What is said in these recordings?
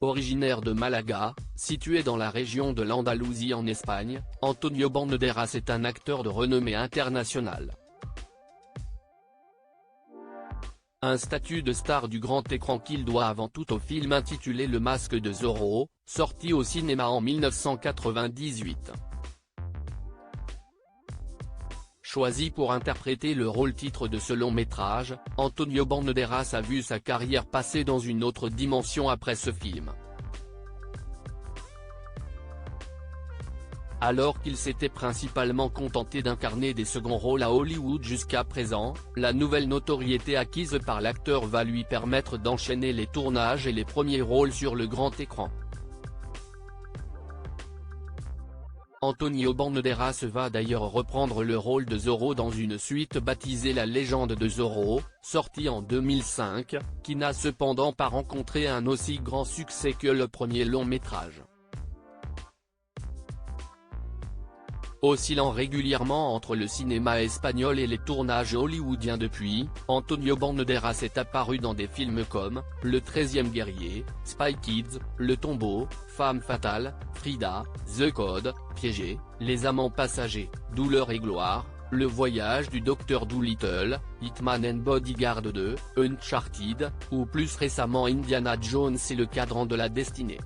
Originaire de Malaga, situé dans la région de l'Andalousie en Espagne, Antonio Banderas est un acteur de renommée internationale. Un statut de star du grand écran qu'il doit avant tout au film intitulé Le Masque de Zorro, sorti au cinéma en 1998. Choisi pour interpréter le rôle-titre de ce long-métrage, Antonio Banderas a vu sa carrière passer dans une autre dimension après ce film. Alors qu'il s'était principalement contenté d'incarner des seconds rôles à Hollywood jusqu'à présent, la nouvelle notoriété acquise par l'acteur va lui permettre d'enchaîner les tournages et les premiers rôles sur le grand écran. Antonio Banderas va d'ailleurs reprendre le rôle de Zorro dans une suite baptisée La Légende de Zorro, sortie en 2005, qui n'a cependant pas rencontré un aussi grand succès que le premier long métrage. Oscillant régulièrement entre le cinéma espagnol et les tournages hollywoodiens depuis, Antonio Banderas est apparu dans des films comme Le 13e guerrier, Spy Kids, Le Tombeau, Femme fatale, Frida, The Code, Piégé, Les amants passagers, Douleur et gloire, Le voyage du Docteur Dolittle, Hitman and Bodyguard 2, Uncharted, ou plus récemment Indiana Jones et le Cadran de la destinée.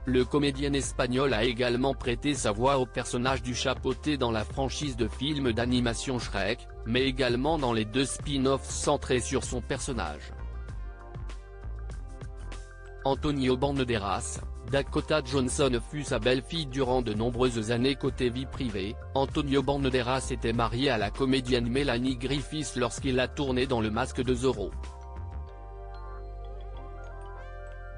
Le comédien espagnol a également prêté sa voix au personnage du chapeauté dans la franchise de films d'animation Shrek, mais également dans les 2 spin-offs centrés sur son personnage. Antonio Banderas, Dakota Johnson fut sa belle-fille durant de nombreuses années côté vie privée. Antonio Banderas était marié à la comédienne Melanie Griffiths lorsqu'il a tourné dans Le Masque de Zorro.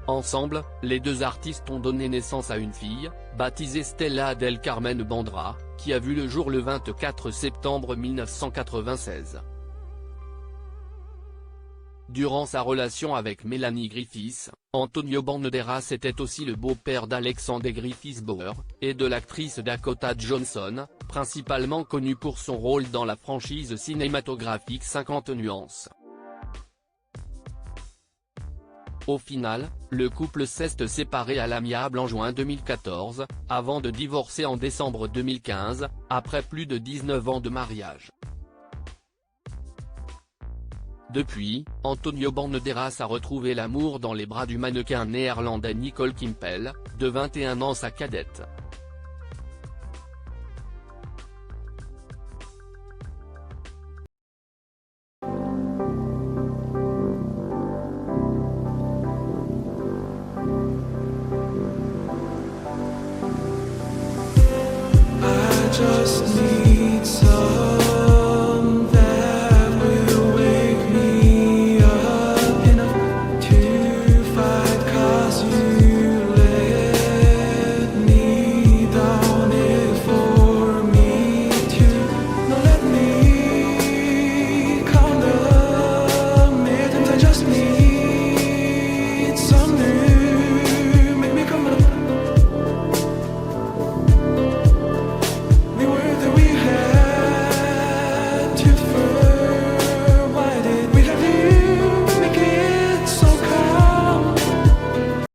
Ensemble, les deux artistes ont donné naissance à une fille, baptisée Stella del Carmen Bandra, qui a vu le jour le 24 septembre 1996. Durant sa relation avec Melanie Griffiths, Antonio Banderas était aussi le beau-père d'Alexander Griffiths Bauer, et de l'actrice Dakota Johnson, principalement connue pour son rôle dans la franchise cinématographique 50 nuances. Au final, le couple s'est séparé à l'amiable en juin 2014, avant de divorcer en décembre 2015, après plus de 19 ans de mariage. Depuis, Antonio Banderas a retrouvé l'amour dans les bras du mannequin néerlandais Nicole Kimpel, de 21 ans sa cadette. Just need